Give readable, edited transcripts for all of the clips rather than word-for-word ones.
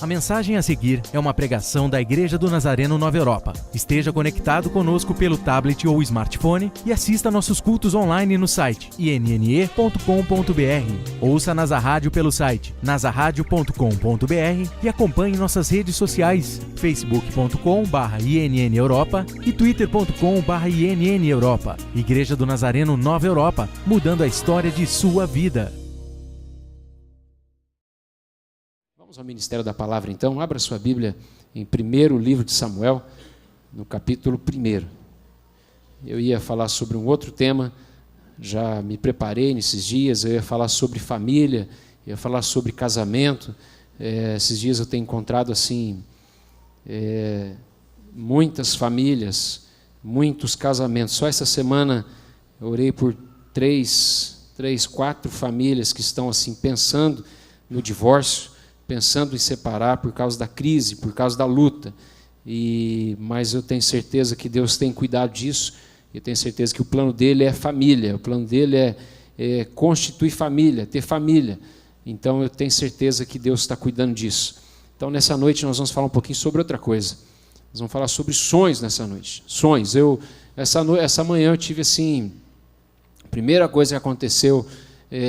A mensagem a seguir é uma pregação da Igreja do Nazareno Nova Europa. Esteja conectado conosco pelo tablet ou smartphone e assista nossos cultos online no site inne.com.br. Ouça Nasa Rádio pelo site nasaradio.com.br e acompanhe nossas redes sociais facebook.com/INN Europa e twitter.com/INN Europa. Igreja do Nazareno Nova Europa, mudando a história de sua vida. Vamos ao Ministério da Palavra, então. Abra sua Bíblia em 1º livro de Samuel, no capítulo 1. Eu ia falar sobre um outro tema, já me preparei nesses dias. Eu ia falar sobre família, ia falar sobre casamento. Esses dias eu tenho encontrado assim muitas famílias, muitos casamentos. Só essa semana eu orei por 4 famílias que estão assim pensando no divórcio, pensando em separar por causa da crise, por causa da luta. Mas eu tenho certeza que Deus tem cuidado disso. Eu tenho certeza que o plano dele é família, o plano dele é constituir família, ter família. Então eu tenho certeza que Deus está cuidando disso. Então nessa noite nós vamos falar um pouquinho sobre outra coisa. Nós vamos falar sobre sonhos nessa noite. Sonhos. Essa manhã eu tive assim, a primeira coisa que aconteceu,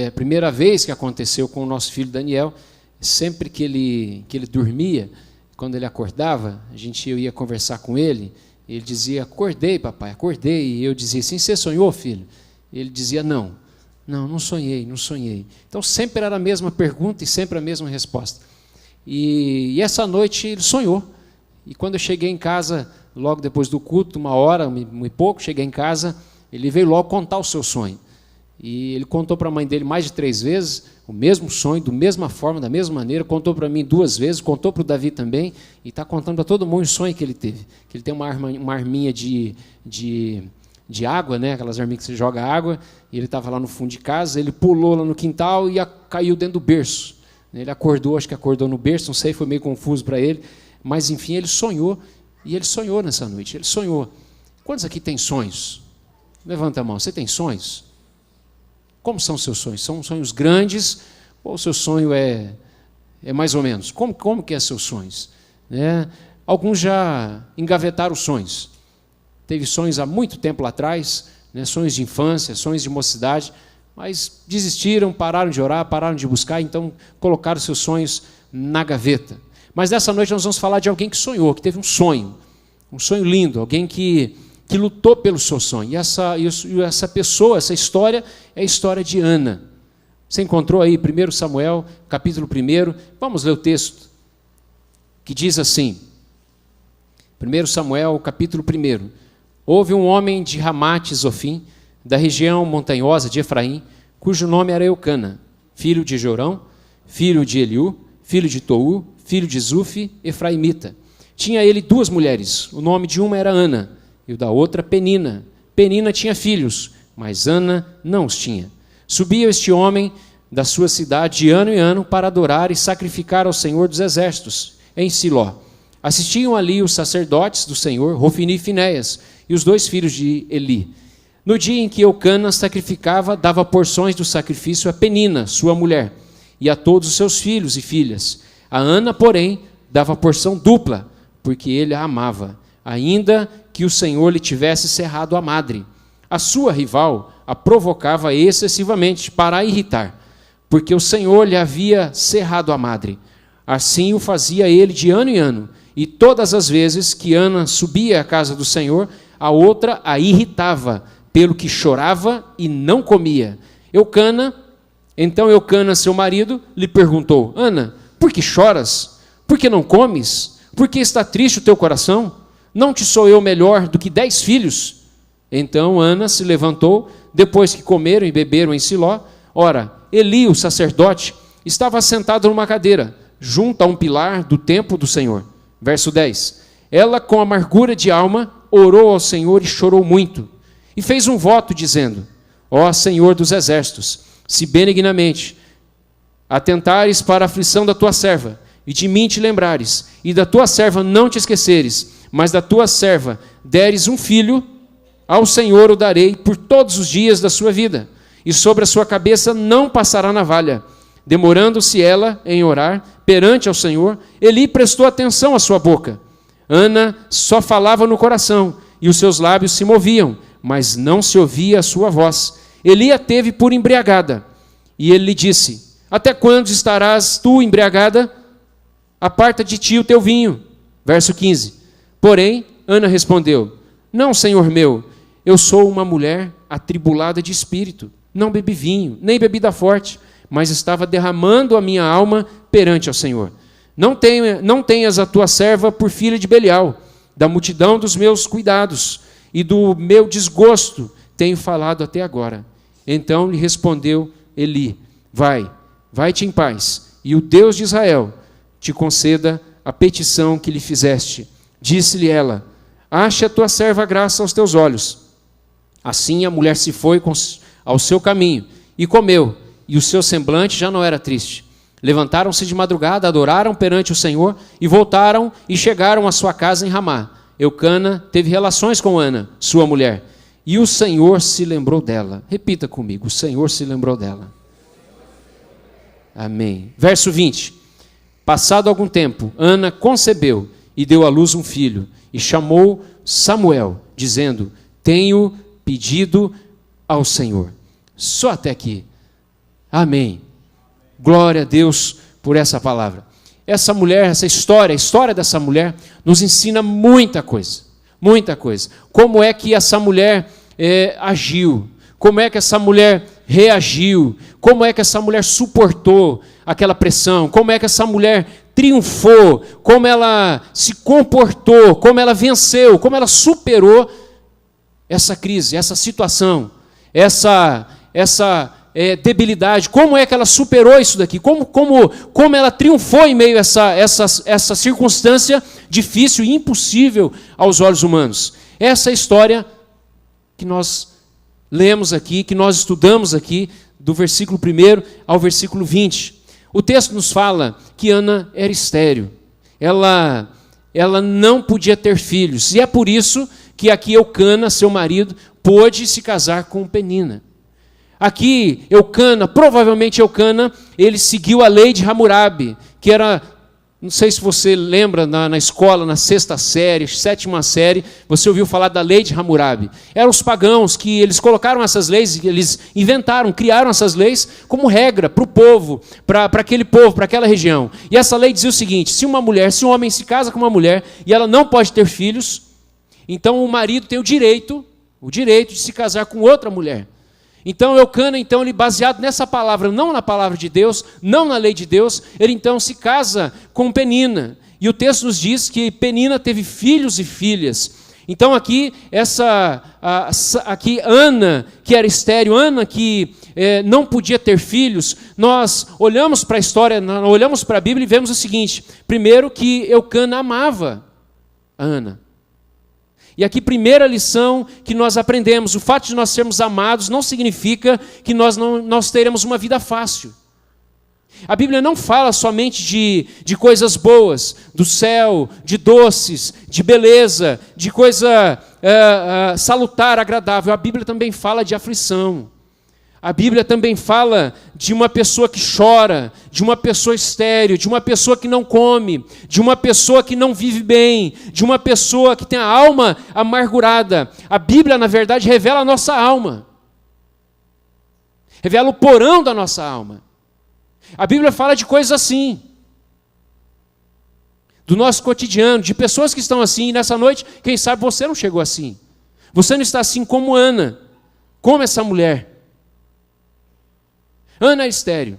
a primeira vez que aconteceu com o nosso filho Daniel. Sempre que ele dormia, quando ele acordava, eu ia conversar com ele, ele dizia: acordei, papai, acordei. E eu dizia assim: você sonhou, filho? Ele dizia: não sonhei. Então sempre era a mesma pergunta e sempre a mesma resposta. E essa noite ele sonhou. E quando eu cheguei em casa, logo depois do culto, 1 hora e pouco, cheguei em casa, ele veio logo contar o seu sonho. E ele contou para a mãe dele mais de 3 vezes o mesmo sonho, da mesma forma, da mesma maneira. Contou para mim 2 vezes, contou para o Davi também, e está contando para todo mundo o sonho que ele teve. Que ele tem uma arminha de água, né? Aquelas arminhas que você joga água, e ele estava lá no fundo de casa, ele pulou lá no quintal e caiu dentro do berço. Ele acordou, acho que acordou no berço, não sei, foi meio confuso para ele, mas enfim, ele sonhou, e ele sonhou nessa noite, ele sonhou. Quantos aqui têm sonhos? Levanta a mão, você tem sonhos? Como são os seus sonhos? São sonhos grandes ou o seu sonho é mais ou menos? Como que é seus sonhos? Alguns já engavetaram os sonhos. Teve sonhos há muito tempo lá atrás, sonhos de infância, sonhos de mocidade, mas desistiram, pararam de orar, pararam de buscar, então colocaram seus sonhos na gaveta. Mas nessa noite nós vamos falar de alguém que sonhou, que teve um sonho lindo, alguém que lutou pelo seu sonho. E essa pessoa, essa história, é a história de Ana. Você encontrou aí 1 Samuel, capítulo 1. Vamos ler o texto, que diz assim, 1 Samuel, capítulo 1. Houve um homem de Ramate Zofim, da região montanhosa de Efraim, cujo nome era Eucana, filho de Jorão, filho de Eliú, filho de Tou, filho de Zufi, efraimita. Tinha ele 2 mulheres, o nome de uma era Ana, e o da outra Penina. Penina tinha filhos, mas Ana não os tinha. Subia este homem da sua cidade de ano em ano para adorar e sacrificar ao Senhor dos Exércitos, em Siló. Assistiam ali os sacerdotes do Senhor, Hofni e Finéias, e os 2 filhos de Eli. No dia em que Eucana sacrificava, dava porções do sacrifício a Penina, sua mulher, e a todos os seus filhos e filhas. A Ana, porém, dava porção dupla, porque ele a amava, ainda que o Senhor lhe tivesse cerrado a madre. A sua rival a provocava excessivamente para a irritar, porque o Senhor lhe havia cerrado a madre. Assim o fazia ele de ano em ano, e todas as vezes que Ana subia à casa do Senhor, a outra a irritava, pelo que chorava e não comia. Então Eucana, seu marido, lhe perguntou: Ana, por que choras? Por que não comes? Por que está triste o teu coração? Não te sou eu melhor do que 10 filhos? Então Ana se levantou, depois que comeram e beberam em Siló. Ora, Eli, o sacerdote, estava sentado numa cadeira, junto a um pilar do templo do Senhor. Verso 10. Ela, com amargura de alma, orou ao Senhor e chorou muito. E fez um voto, dizendo: Ó Senhor dos exércitos, se benignamente atentares para a aflição da tua serva, e de mim te lembrares, e da tua serva não te esqueceres, mas da tua serva deres um filho, ao Senhor o darei por todos os dias da sua vida, e sobre a sua cabeça não passará navalha. Demorando-se ela em orar perante ao Senhor, Eli prestou atenção à sua boca. Ana só falava no coração, e os seus lábios se moviam, mas não se ouvia a sua voz. Eli a teve por embriagada, e ele lhe disse: até quando estarás tu embriagada? Aparta de ti o teu vinho. Verso 15. Porém, Ana respondeu: não, senhor meu, eu sou uma mulher atribulada de espírito. Não bebi vinho, nem bebida forte, mas estava derramando a minha alma perante ao Senhor. Não tenhas a tua serva por filha de Belial. Da multidão dos meus cuidados e do meu desgosto tenho falado até agora. Então lhe respondeu Eli: vai-te em paz, e o Deus de Israel te conceda a petição que lhe fizeste. Disse-lhe ela: ache a tua serva graça aos teus olhos. Assim a mulher se foi ao seu caminho e comeu, e o seu semblante já não era triste. Levantaram-se de madrugada, adoraram perante o Senhor, e voltaram e chegaram à sua casa em Ramá. Eucana teve relações com Ana, sua mulher, e o Senhor se lembrou dela. Repita comigo: o Senhor se lembrou dela. Amém. Verso 20. Passado algum tempo, Ana concebeu e deu à luz um filho, e chamou Samuel, dizendo: tenho pedido ao Senhor. Só até aqui. Amém. Glória a Deus por essa palavra. Essa mulher, essa história, a história dessa mulher nos ensina muita coisa. Muita coisa. Como é que essa mulher agiu? Como é que essa mulher reagiu? Como é que essa mulher suportou aquela pressão? Como é que essa mulher triunfou? Como ela se comportou? Como ela venceu? Como ela superou essa crise, essa situação, essa debilidade? Como é que ela superou isso daqui? Como ela triunfou em meio a essa circunstância difícil e impossível aos olhos humanos? Essa é a história que nós lemos aqui, que nós estudamos aqui, do versículo 1 ao versículo 20. O texto nos fala que Ana era estéril. Ela não podia ter filhos. E é por isso que aqui Eucana, seu marido, pôde se casar com Penina. Aqui, provavelmente Eucana, ele seguiu a lei de Hammurabi, que era, não sei se você lembra, na escola, na 6ª série, 7ª série, você ouviu falar da lei de Hammurabi. Eram os pagãos que eles colocaram essas leis, eles criaram essas leis como regra para o povo, para aquele povo, para aquela região. E essa lei dizia o seguinte: se um homem se casa com uma mulher e ela não pode ter filhos, então o marido tem o direito de se casar com outra mulher. Então Eucana, ele baseado nessa palavra, não na palavra de Deus, não na lei de Deus, ele então se casa com Penina. E o texto nos diz que Penina teve filhos e filhas. Então aqui Ana, que era estéril, Ana que não podia ter filhos, nós olhamos para a história, olhamos para a Bíblia e vemos o seguinte: primeiro, que Eucana amava a Ana. E aqui, primeira lição que nós aprendemos: o fato de nós sermos amados não significa que nós teremos uma vida fácil. A Bíblia não fala somente de coisas boas, do céu, de doces, de beleza, de coisa salutar, agradável. A Bíblia também fala de aflição. A Bíblia também fala de uma pessoa que chora, de uma pessoa estéril, de uma pessoa que não come, de uma pessoa que não vive bem, de uma pessoa que tem a alma amargurada. A Bíblia, na verdade, revela a nossa alma. Revela o porão da nossa alma. A Bíblia fala de coisas assim, do nosso cotidiano, de pessoas que estão assim, e nessa noite, quem sabe você não chegou assim. Você não está assim como Ana, como essa mulher. Ana é estéril.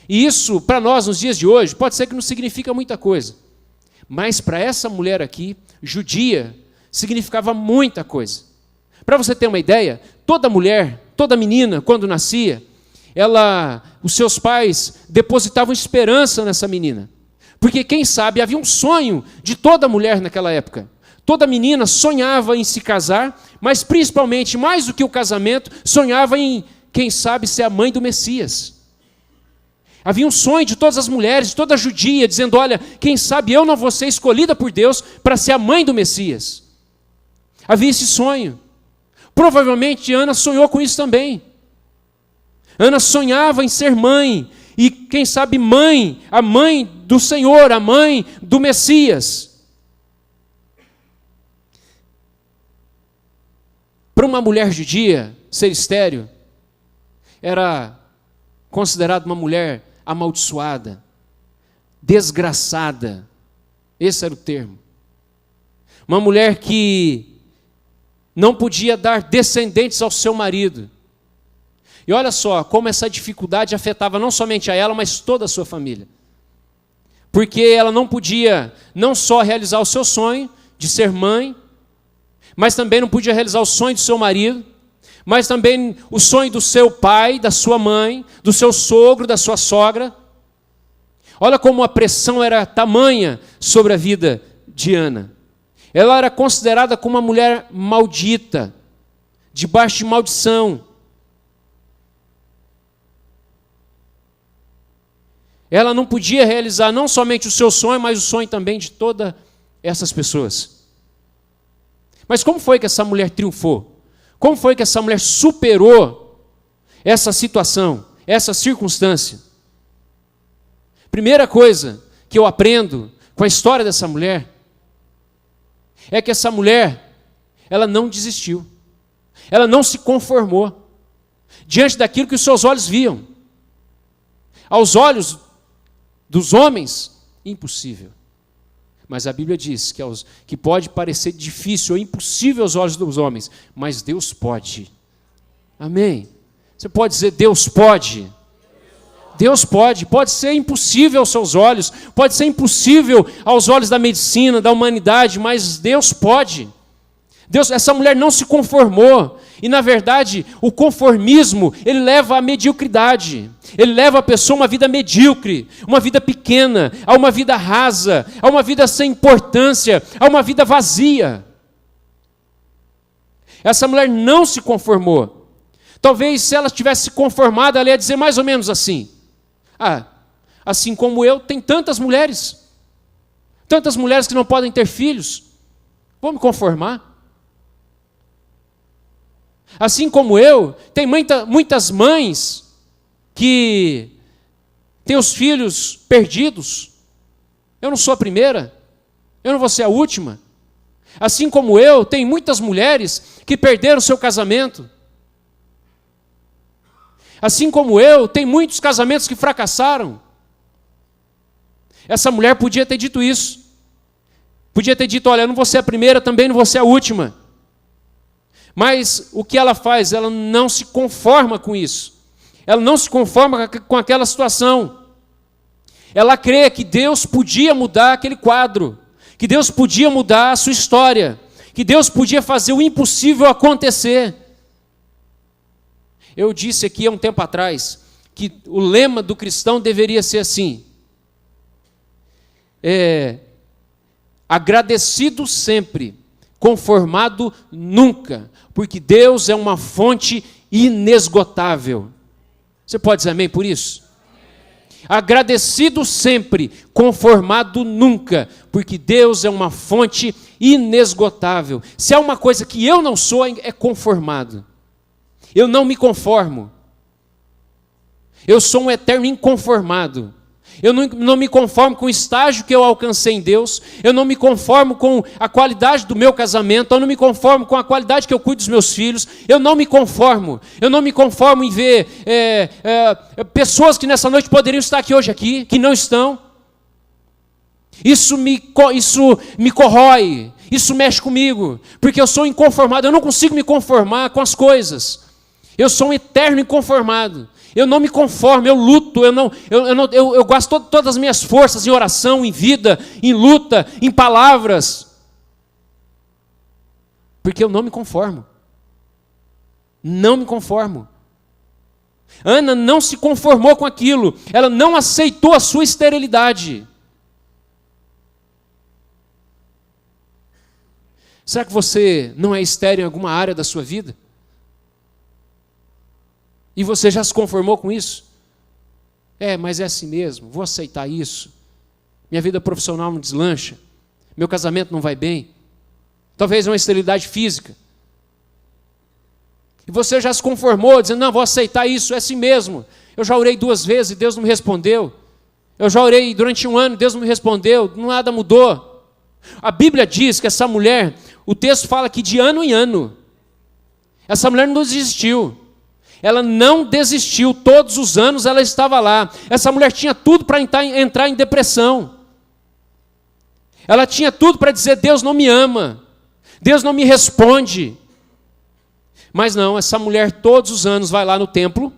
E isso, para nós, nos dias de hoje, pode ser que não significa muita coisa. Mas para essa mulher aqui, judia, significava muita coisa. Para você ter uma ideia, toda mulher, toda menina, quando nascia, os seus pais depositavam esperança nessa menina. Porque, quem sabe, havia um sonho de toda mulher naquela época. Toda menina sonhava em se casar, mas principalmente, mais do que o casamento, sonhava em, quem sabe, ser a mãe do Messias. Havia um sonho de todas as mulheres, de toda a judia, dizendo: olha, quem sabe eu não vou ser escolhida por Deus para ser a mãe do Messias. Havia esse sonho. Provavelmente Ana sonhou com isso também. Ana sonhava em ser mãe, e quem sabe mãe, a mãe do Senhor, a mãe do Messias. Para uma mulher judia, ser estéril era considerado uma mulher amaldiçoada, desgraçada. Esse era o termo. Uma mulher que não podia dar descendentes ao seu marido. E olha só como essa dificuldade afetava não somente a ela, mas toda a sua família. Porque ela não podia não só realizar o seu sonho de ser mãe, mas também não podia realizar o sonho do seu marido, mas também o sonho do seu pai, da sua mãe, do seu sogro, da sua sogra. Olha como a pressão era tamanha sobre a vida de Ana. Ela era considerada como uma mulher maldita, debaixo de maldição. Ela não podia realizar não somente o seu sonho, mas o sonho também de todas essas pessoas. Mas como foi que essa mulher triunfou? Como foi que essa mulher superou essa situação, essa circunstância? Primeira coisa que eu aprendo com a história dessa mulher é que essa mulher, ela não desistiu. Ela não se conformou diante daquilo que os seus olhos viam. Aos olhos dos homens, impossível. Mas a Bíblia diz que pode parecer difícil ou impossível aos olhos dos homens, mas Deus pode. Amém? Você pode dizer, Deus pode. Deus pode. Pode ser impossível aos seus olhos, pode ser impossível aos olhos da medicina, da humanidade, mas Deus pode. Essa mulher não se conformou. E, na verdade, o conformismo, ele leva à mediocridade. Ele leva a pessoa a uma vida medíocre, uma vida pequena, a uma vida rasa, a uma vida sem importância, a uma vida vazia. Essa mulher não se conformou. Talvez, se ela tivesse se conformado, ela ia dizer mais ou menos assim: assim como eu, tem tantas mulheres que não podem ter filhos, vou me conformar. Assim como eu, tem muitas mães que têm os filhos perdidos. Eu não sou a primeira, eu não vou ser a última. Assim como eu, tem muitas mulheres que perderam seu casamento. Assim como eu, tem muitos casamentos que fracassaram. Essa mulher podia ter dito isso. Podia ter dito, olha, eu não vou ser a primeira, também não vou ser a última. Mas o que ela faz? Ela não se conforma com isso. Ela não se conforma com aquela situação. Ela crê que Deus podia mudar aquele quadro, que Deus podia mudar a sua história, que Deus podia fazer o impossível acontecer. Eu disse aqui há um tempo atrás que o lema do cristão deveria ser assim: agradecido sempre, conformado nunca, porque Deus é uma fonte inesgotável. Você pode dizer amém por isso? Agradecido sempre, conformado nunca, porque Deus é uma fonte inesgotável. Se há uma coisa que eu não sou, é conformado. Eu não me conformo. Eu sou um eterno inconformado. Eu não me conformo com o estágio que eu alcancei em Deus. Eu não me conformo com a qualidade do meu casamento. Eu não me conformo com a qualidade que eu cuido dos meus filhos. Eu não me conformo. Eu não me conformo em ver pessoas que nessa noite poderiam estar aqui, que não estão. Isso me corrói. Isso mexe comigo. Porque eu sou inconformado. Eu não consigo me conformar com as coisas. Eu sou um eterno inconformado. Eu não me conformo, eu luto, eu gasto todas as minhas forças em oração, em vida, em luta, em palavras. Porque eu não me conformo. Não me conformo. Ana não se conformou com aquilo. Ela não aceitou a sua esterilidade. Será que você não é estéril em alguma área da sua vida? E você já se conformou com isso? Mas é assim mesmo, vou aceitar isso. Minha vida profissional não deslancha. Meu casamento não vai bem. Talvez uma esterilidade física. E você já se conformou, dizendo, não, vou aceitar isso, é assim mesmo. Eu já orei 2 vezes e Deus não me respondeu. Eu já orei durante 1 ano, Deus não me respondeu, nada mudou. A Bíblia diz que essa mulher, o texto fala que de ano em ano, essa mulher não desistiu. Ela não desistiu, todos os anos ela estava lá. Essa mulher tinha tudo para entrar em depressão. Ela tinha tudo para dizer, Deus não me ama, Deus não me responde. Mas não, essa mulher todos os anos vai lá no templo,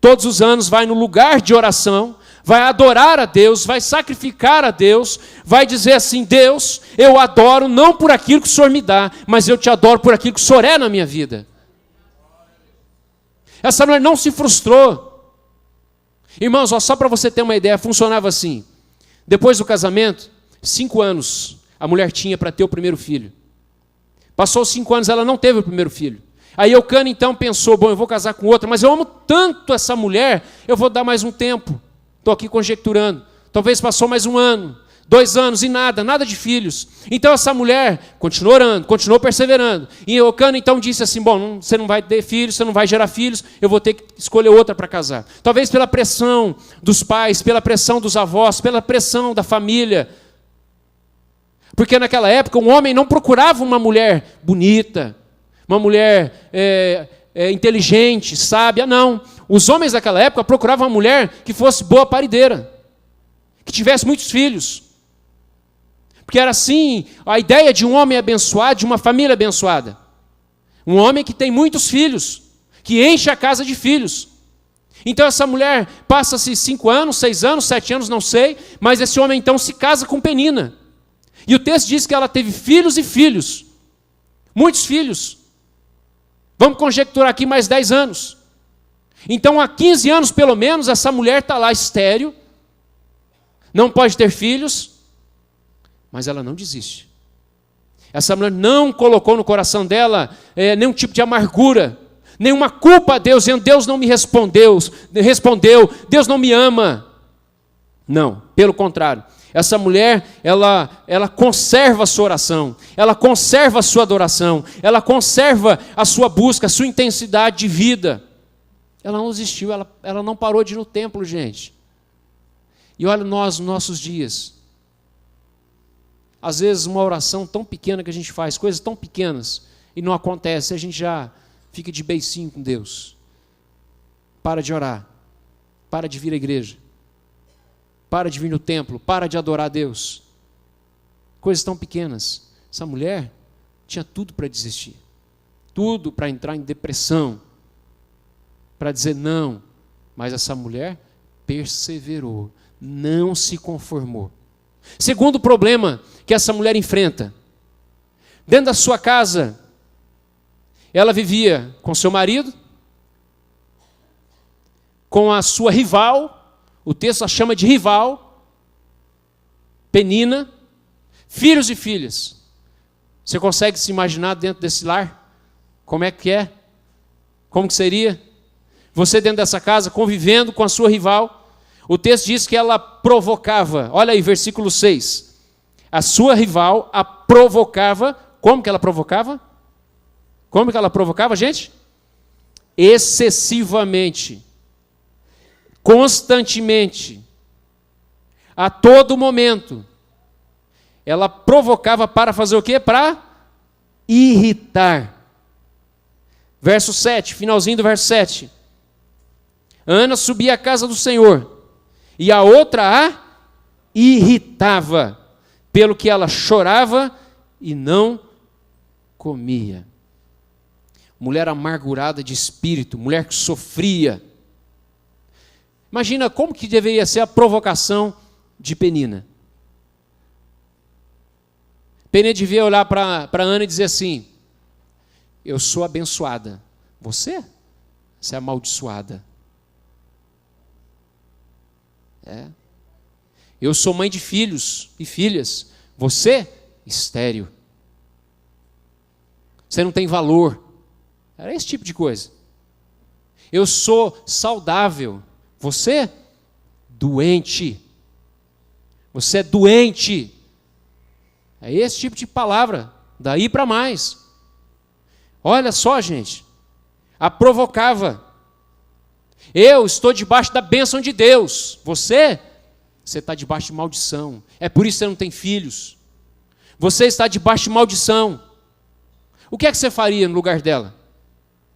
todos os anos vai no lugar de oração, vai adorar a Deus, vai sacrificar a Deus, vai dizer assim, Deus, eu adoro não por aquilo que o Senhor me dá, mas eu te adoro por aquilo que o Senhor é na minha vida. Essa mulher não se frustrou. Irmãos, só para você ter uma ideia, funcionava assim. Depois do casamento, 5 anos a mulher tinha para ter o primeiro filho. Passou 5 anos, ela não teve o primeiro filho. Aí Eucana então pensou, bom, eu vou casar com outra, mas eu amo tanto essa mulher, eu vou dar mais um tempo. Estou aqui conjecturando. Talvez passou mais 1 ano, 2 anos e nada de filhos. Então essa mulher continuou orando, continuou perseverando. E Eucana então disse assim, bom, você não vai ter filhos, você não vai gerar filhos, eu vou ter que escolher outra para casar. Talvez pela pressão dos pais, pela pressão dos avós, pela pressão da família. Porque naquela época um homem não procurava uma mulher bonita, uma mulher inteligente, sábia, não. Os homens daquela época procuravam uma mulher que fosse boa parideira, que tivesse muitos filhos. Porque era assim a ideia de um homem abençoado, de uma família abençoada. Um homem que tem muitos filhos, que enche a casa de filhos. Então essa mulher passa-se 5 anos, 6 anos, 7 anos, não sei, mas esse homem então se casa com Penina. E o texto diz que ela teve filhos e filhos. Muitos filhos. Vamos conjecturar aqui mais 10 anos. Então há 15 anos pelo menos essa mulher está lá estéril, não pode ter filhos, mas ela não desiste. Essa mulher não colocou no coração dela nenhum tipo de amargura, nenhuma culpa a Deus, dizendo, Deus não me respondeu, Deus não me ama. Não, pelo contrário. Essa mulher, ela conserva a sua oração, ela conserva a sua adoração, ela conserva a sua busca, a sua intensidade de vida. Ela não desistiu, ela não parou de ir no templo, gente. E olha nós, nos nossos dias. Às vezes uma oração tão pequena que a gente faz, coisas tão pequenas, e não acontece, a gente já fica de beicinho com Deus. Para de orar, para de vir à igreja, para de vir no templo, para de adorar a Deus. Coisas tão pequenas. Essa mulher tinha tudo para desistir, tudo para entrar em depressão, para dizer não, mas essa mulher perseverou, não se conformou. Segundo problema que essa mulher enfrenta, dentro da sua casa, ela vivia com seu marido, com a sua rival, o texto a chama de rival, Penina, filhos e filhas. Você consegue se imaginar dentro desse lar? Como é que é? Como que seria? Você dentro dessa casa, convivendo com a sua rival. O texto diz que ela provocava. Olha aí, versículo 6. A sua rival a provocava. Como que ela provocava? Como que ela provocava, gente? Excessivamente. Constantemente. A todo momento. Ela provocava para fazer o quê? Para irritar. Verso 7, finalzinho do verso 7. Ana subia à casa do Senhor, e a outra a irritava, pelo que ela chorava e não comia. Mulher amargurada de espírito, mulher que sofria. Imagina como que deveria ser a provocação de Penina. Penina devia olhar para Ana e dizer assim, eu sou abençoada, você é amaldiçoada. Eu sou mãe de filhos e filhas, você, estéril. Você não tem valor. Era esse tipo de coisa. Eu sou saudável, você, doente. Você é doente. É esse tipo de palavra, daí para mais. Olha só, gente, a provocava. Eu estou debaixo da bênção de Deus. Você está debaixo de maldição. É por isso que você não tem filhos. Você está debaixo de maldição. O que é que você faria no lugar dela?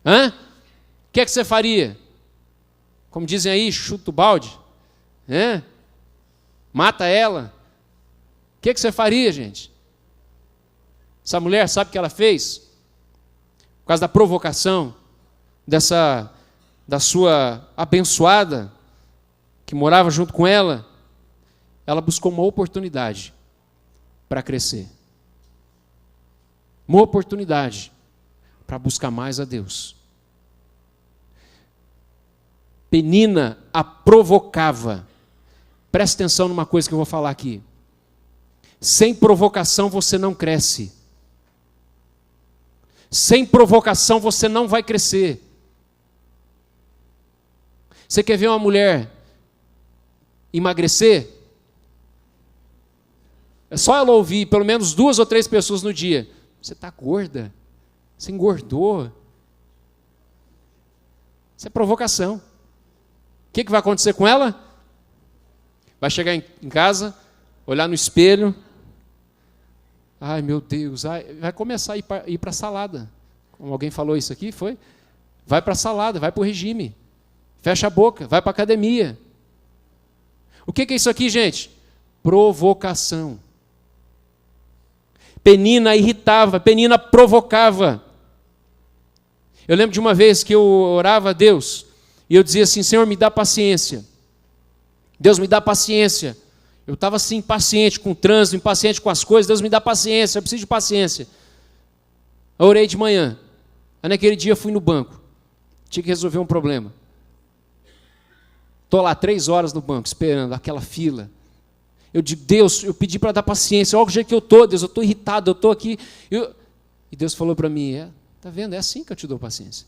Hã? O que é que você faria? Como dizem aí, chuta o balde. Mata ela. O que é que você faria, gente? Essa mulher, sabe o que ela fez? Por causa da provocação da sua abençoada, que morava junto com ela, ela buscou uma oportunidade para crescer. Uma oportunidade para buscar mais a Deus. Penina a provocava. Presta atenção numa coisa que eu vou falar aqui. Sem provocação você não cresce. Sem provocação você não vai crescer. Você quer ver uma mulher emagrecer? É só ela ouvir pelo menos 2 ou 3 pessoas no dia. Você está gorda, você engordou. Isso é provocação. O que vai acontecer com ela? Vai chegar em casa, olhar no espelho. Ai, meu Deus, vai começar a ir para a salada. Como alguém falou isso aqui, foi? Vai para a salada, vai para o regime. Fecha a boca, vai para a academia. O que é isso aqui, gente? Provocação. Penina irritava, Penina provocava. Eu lembro de uma vez que eu orava a Deus, e eu dizia assim, Senhor, me dá paciência. Deus, me dá paciência. Eu estava assim, impaciente com o trânsito, impaciente com as coisas, Deus me dá paciência, eu preciso de paciência. Eu orei de manhã. Aí naquele dia eu fui no banco. Tinha que resolver um problema. Estou lá 3 horas no banco, esperando aquela fila. Eu digo, Deus, eu pedi para dar paciência. Olha o jeito que eu estou, Deus, eu estou irritado, eu estou aqui. E Deus falou para mim, está vendo? É assim que eu te dou paciência.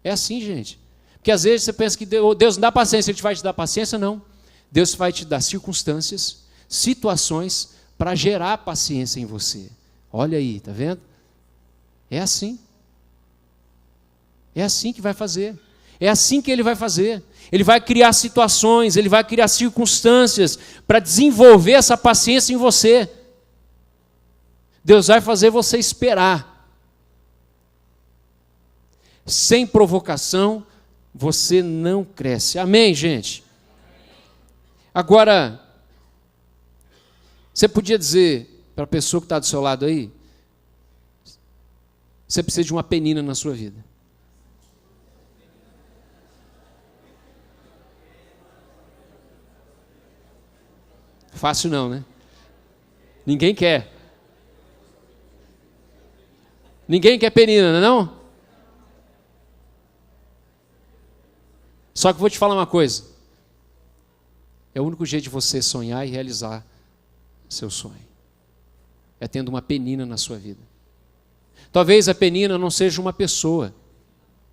É assim, gente. Porque às vezes você pensa que Deus não dá paciência, Ele vai te dar paciência, não. Deus vai te dar circunstâncias, situações, para gerar paciência em você. Olha aí, está vendo? É assim. É assim que vai fazer. É assim que Ele vai fazer. Ele vai criar situações, Ele vai criar circunstâncias para desenvolver essa paciência em você. Deus vai fazer você esperar. Sem provocação, você não cresce. Amém, gente? Agora, você podia dizer para a pessoa que está do seu lado aí, você precisa de uma penina na sua vida. Fácil não, né? Ninguém quer. Ninguém quer penina, não? Só que eu vou te falar uma coisa. É o único jeito de você sonhar e realizar seu sonho. É tendo uma penina na sua vida. Talvez a penina não seja uma pessoa.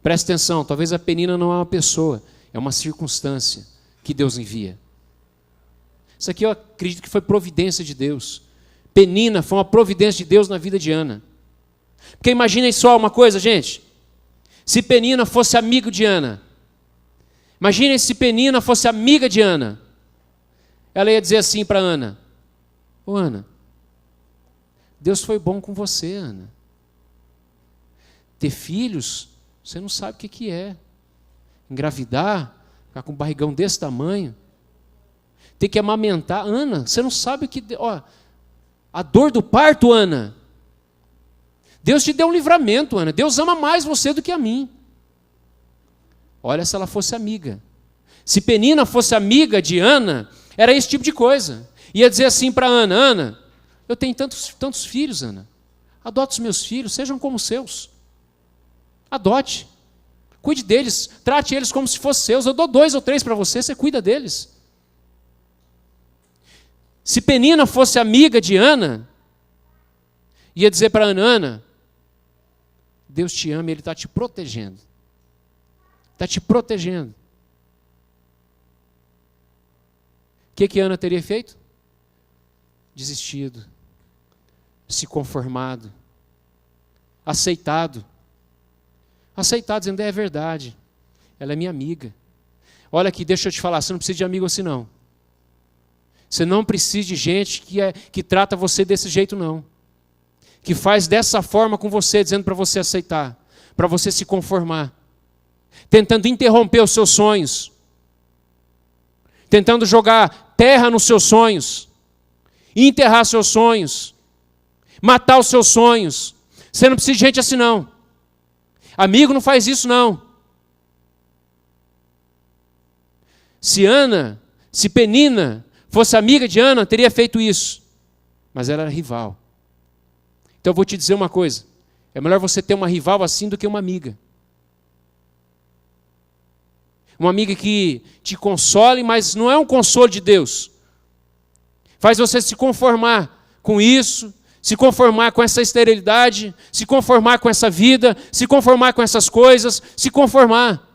Presta atenção, talvez a penina não é uma pessoa. É uma circunstância que Deus envia. Isso aqui eu acredito que foi providência de Deus. Penina foi uma providência de Deus na vida de Ana. Porque imaginem só uma coisa, gente. Se Penina fosse amigo de Ana. Imaginem se Penina fosse amiga de Ana. Ela ia dizer assim para Ana. Ô Ana, Deus foi bom com você, Ana. Ter filhos, você não sabe o que é. Engravidar, ficar com um barrigão desse tamanho. Ter que amamentar. Ana, você não sabe o que... Ó, a dor do parto, Ana. Deus te deu um livramento, Ana. Deus ama mais você do que a mim. Olha se ela fosse amiga. Se Penina fosse amiga de Ana, era esse tipo de coisa. Ia dizer assim para Ana, Ana, eu tenho tantos filhos, Ana. Adote os meus filhos, sejam como seus. Adote. Cuide deles, trate eles como se fossem seus. Eu dou 2 ou 3 para você, você cuida deles. Se Penina fosse amiga de Ana, ia dizer para Ana, Ana, Deus te ama e Ele está te protegendo. Está te protegendo. O que Ana teria feito? Desistido, se conformado, aceitado. Aceitado, dizendo, é verdade. ela é minha amiga. Olha aqui, deixa eu te falar, você não precisa de amigo assim não. Você não precisa de gente que trata você desse jeito não. Que faz dessa forma com você, dizendo para você aceitar, para você se conformar. Tentando interromper os seus sonhos. Tentando jogar terra nos seus sonhos. Enterrar seus sonhos. Matar os seus sonhos. Você não precisa de gente assim não. Amigo não faz isso não. Se Penina fosse amiga de Ana, teria feito isso. Mas ela era rival. Então eu vou te dizer uma coisa. É melhor você ter uma rival assim do que uma amiga. Uma amiga que te console, mas não é um consolo de Deus. Faz você se conformar com isso, se conformar com essa esterilidade, se conformar com essa vida, se conformar com essas coisas, se conformar.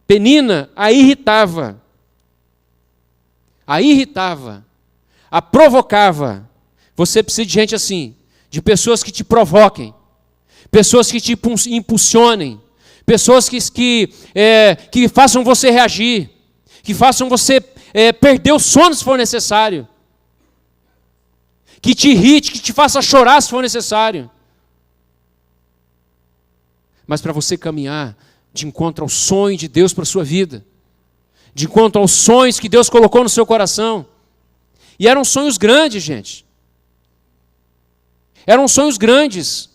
Penina a irritava, a provocava. Você precisa de gente assim, de pessoas que te provoquem, pessoas que te impulsionem, pessoas que façam você reagir, que façam você perder o sono se for necessário, que te irrite, que te faça chorar se for necessário. Mas para você caminhar de encontro ao sonho de Deus para a sua vida, de encontro aos sonhos que Deus colocou no seu coração. E eram sonhos grandes, gente. Eram sonhos grandes.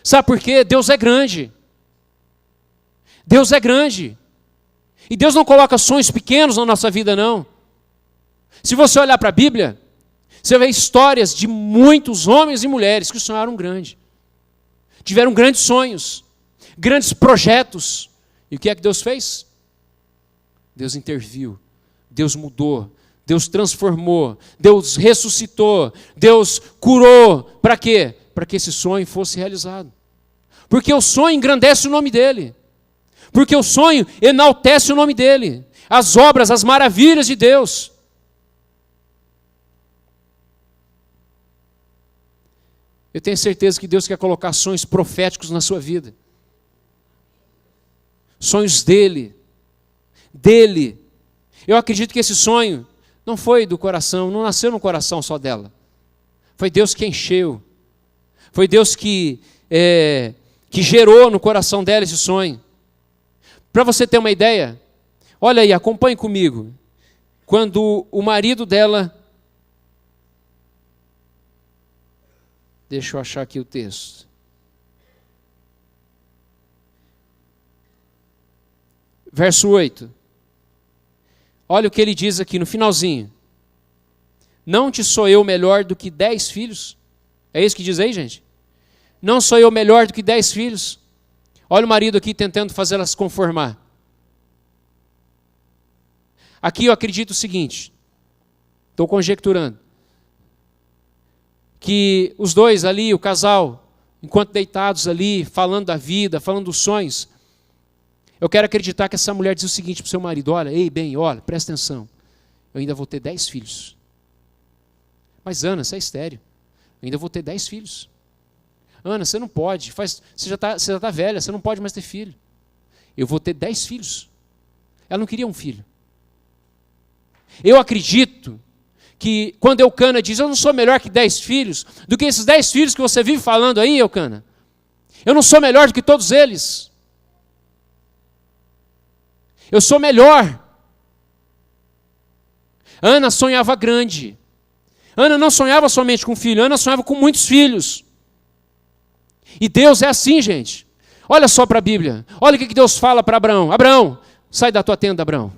Sabe por quê? Deus é grande. Deus é grande. E Deus não coloca sonhos pequenos na nossa vida, não. Se você olhar para a Bíblia, você vê histórias de muitos homens e mulheres que sonharam grande. Tiveram grandes sonhos, grandes projetos. E o que é que Deus fez? Deus interviu, Deus mudou, Deus transformou, Deus ressuscitou, Deus curou. Para quê? Para que esse sonho fosse realizado. Porque o sonho engrandece o nome dele. Porque o sonho enaltece o nome dele. As obras, as maravilhas de Deus. Eu tenho certeza que Deus quer colocar sonhos proféticos na sua vida. Sonhos dele. Eu acredito que esse sonho não foi do coração, não nasceu no coração só dela. Foi Deus que encheu. Foi Deus que gerou no coração dela esse sonho. Para você ter uma ideia, olha aí, acompanhe comigo. Quando o marido dela... Deixa eu achar aqui o texto. Verso 8. Olha o que ele diz aqui no finalzinho. Não te sou eu melhor do que 10 filhos? É isso que diz aí, gente? Não sou eu melhor do que 10 filhos? Olha o marido aqui tentando fazer ela se conformar. Aqui eu acredito o seguinte. Estou conjecturando. Que os dois ali, o casal, enquanto deitados ali, falando da vida, falando dos sonhos, eu quero acreditar que essa mulher diz o seguinte para o seu marido: olha, olha, presta atenção, eu ainda vou ter 10 filhos. Mas Ana, você é estéril, eu ainda vou ter 10 filhos. Ana, você não pode, você já está velha, você não pode mais ter filho. Eu vou ter 10 filhos. Ela não queria um filho. Eu acredito que quando Eucana diz, eu não sou melhor que 10 filhos, do que esses 10 filhos que você vive falando aí, Eucana. Eu não sou melhor do que todos eles. Eu sou melhor. Ana sonhava grande. Ana não sonhava somente com um filho, Ana sonhava com muitos filhos. E Deus é assim, gente. Olha só para a Bíblia. Olha o que Deus fala para Abraão. Abraão, sai da tua tenda, Abraão.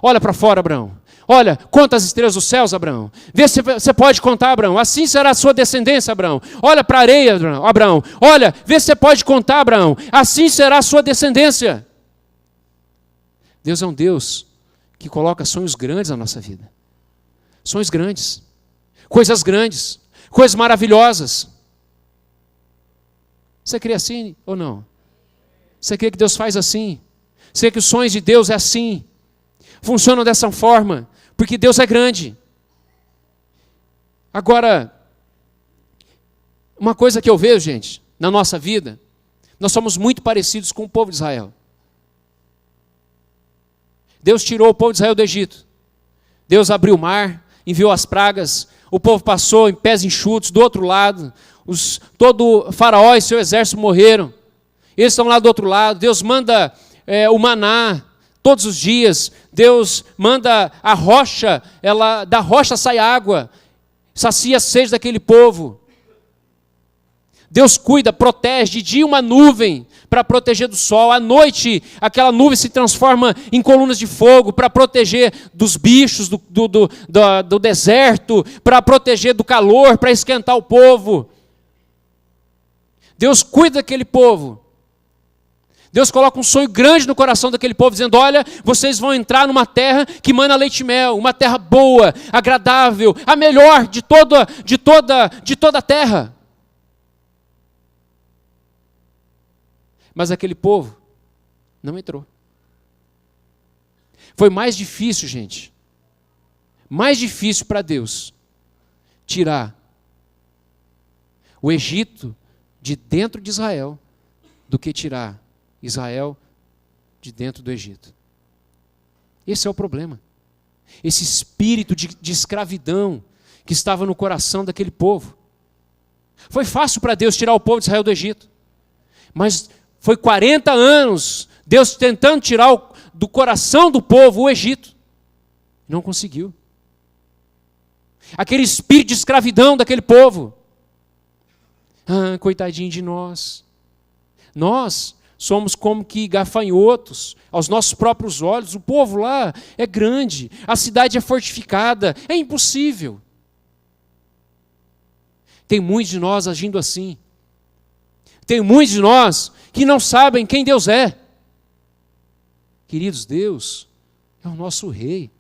Olha para fora, Abraão. Olha, conta as estrelas dos céus, Abraão. Vê se você pode contar, Abraão. Assim será a sua descendência, Abraão. Olha para a areia, Abraão. Olha, vê se você pode contar, Abraão. Assim será a sua descendência. Deus é um Deus que coloca sonhos grandes na nossa vida. Sonhos grandes. Coisas grandes. Coisas maravilhosas. Você crê assim ou não? Você crê que Deus faz assim? Você crê que os sonhos de Deus é assim? Funcionam dessa forma? Porque Deus é grande. Agora, uma coisa que eu vejo, gente, na nossa vida, Nós somos muito parecidos com o povo de Israel. Deus tirou o povo de Israel do Egito. Deus abriu o mar, enviou as pragas, o povo passou em pés enxutos, do outro lado, todo Faraó e seu exército morreram. Eles estão lá do outro lado, Deus manda o maná todos os dias, Deus manda a rocha, da rocha sai água, sacia a sede daquele povo. Deus cuida, protege, de dia uma nuvem para proteger do sol, à noite aquela nuvem se transforma em colunas de fogo para proteger dos bichos do deserto, para proteger do calor, para esquentar o povo. Deus cuida daquele povo. Deus coloca um sonho grande no coração daquele povo, dizendo: olha, vocês vão entrar numa terra que mana leite e mel, uma terra boa, agradável, a melhor de toda a terra. Mas aquele povo não entrou. Foi mais difícil, gente, mais difícil para Deus tirar o Egito de dentro de Israel do que tirar Israel de dentro do Egito. Esse é o problema. Esse espírito de escravidão que estava no coração daquele povo. Foi fácil para Deus tirar o povo de Israel do Egito, mas foi 40 anos Deus tentando tirar do coração do povo o Egito. Não conseguiu. Aquele espírito de escravidão daquele povo. Coitadinho de nós. Nós somos como que gafanhotos aos nossos próprios olhos. O povo lá é grande, a cidade é fortificada, é impossível. Tem muitos de nós agindo assim. Tem muitos de nós que não sabem quem Deus é. Queridos, Deus é o nosso rei,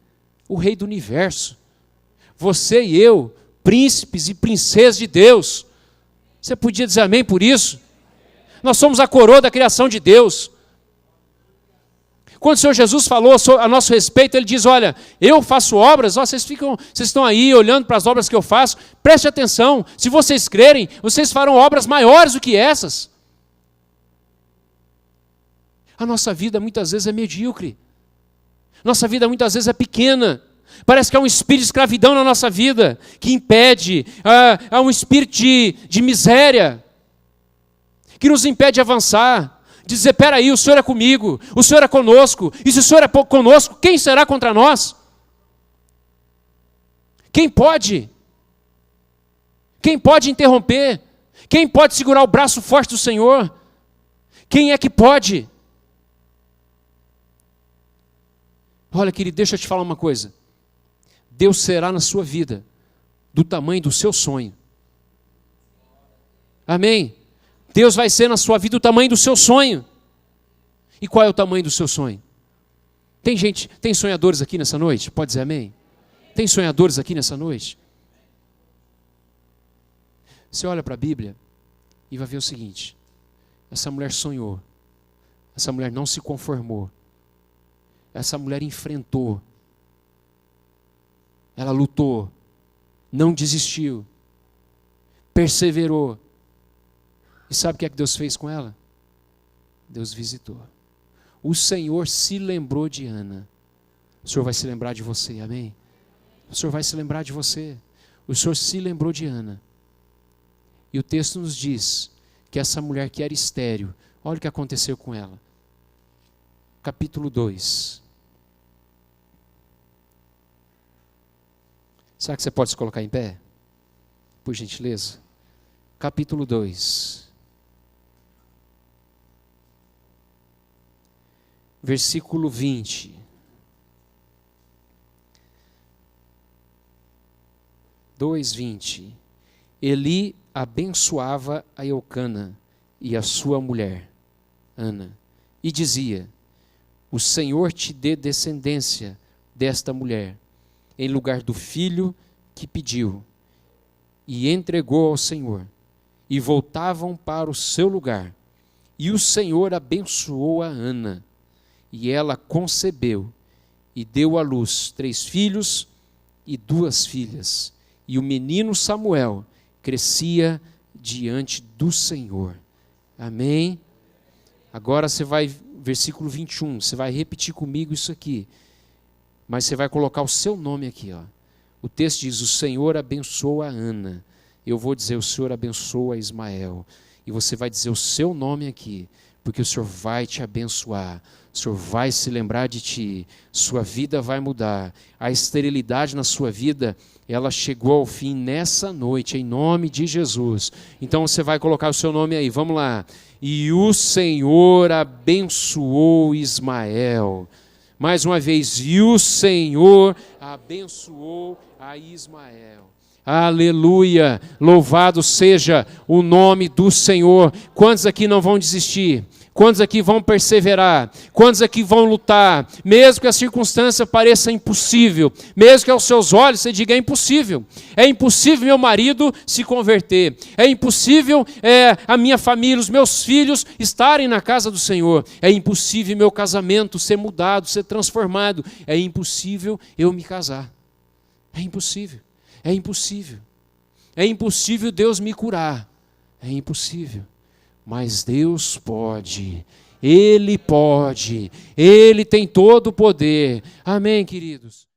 o rei do universo. Você e eu, príncipes e princesas de Deus. Você podia dizer amém por isso? Nós somos a coroa da criação de Deus. Quando o Senhor Jesus falou a nosso respeito, Ele diz: olha, eu faço obras, vocês estão aí olhando para as obras que eu faço, preste atenção, se vocês crerem, vocês farão obras maiores do que essas. A nossa vida muitas vezes é medíocre. Nossa vida muitas vezes é pequena. Parece que há um espírito de escravidão na nossa vida, que impede, há um espírito de miséria, que nos impede de avançar, de dizer: peraí, o Senhor é comigo, o Senhor é conosco, e se o Senhor é conosco, quem será contra nós? Quem pode? Quem pode interromper? Quem pode segurar o braço forte do Senhor? Quem é que pode? Olha, querido, deixa eu te falar uma coisa. Deus será na sua vida do tamanho do seu sonho. Amém? Deus vai ser na sua vida o tamanho do seu sonho. E qual é o tamanho do seu sonho? Tem sonhadores aqui nessa noite? Pode dizer amém? Tem sonhadores aqui nessa noite? Você olha para a Bíblia e vai ver o seguinte: essa mulher sonhou, essa mulher não se conformou, essa mulher enfrentou, ela lutou, não desistiu, perseverou. E sabe o que é que Deus fez com ela? Deus visitou. O Senhor se lembrou de Ana. O Senhor vai se lembrar de você, amém? O Senhor vai se lembrar de você. O Senhor se lembrou de Ana. E o texto nos diz que essa mulher que era estéril, olha o que aconteceu com ela. Capítulo 2. Será que você pode se colocar em pé? Por gentileza. Capítulo 2. Versículo 20. Eli abençoava a Eucana e a sua mulher, Ana, e dizia: o Senhor te dê descendência desta mulher, em lugar do filho que pediu. E entregou ao Senhor. E voltavam para o seu lugar. E o Senhor abençoou a Ana. E ela concebeu e deu à luz 3 filhos e 2 filhas. E o menino Samuel crescia diante do Senhor. Amém Agora você vai, versículo 21, você vai repetir comigo isso aqui. Mas você vai colocar o seu nome aqui, ó. O texto diz, o Senhor abençoa a Ana. Eu vou dizer, o Senhor abençoa Ismael. E você vai dizer o seu nome aqui, porque o Senhor vai te abençoar. O Senhor vai se lembrar de ti. Sua vida vai mudar. A esterilidade na sua vida, ela chegou ao fim nessa noite, em nome de Jesus. Então você vai colocar o seu nome aí, vamos lá. E o Senhor abençoou Ismael. Mais uma vez, e o Senhor abençoou a Ismael. Aleluia, louvado seja o nome do Senhor. Quantos aqui não vão desistir? Quantos aqui vão perseverar? Quantos aqui vão lutar? Mesmo que a circunstância pareça impossível, mesmo que aos seus olhos você diga, é impossível. É impossível meu marido se converter. É impossível a minha família, os meus filhos estarem na casa do Senhor. É impossível meu casamento ser mudado, ser transformado. É impossível eu me casar. É impossível. É impossível. É impossível Deus me curar. É impossível. Mas Deus pode. Ele pode. Ele tem todo o poder. Amém, queridos?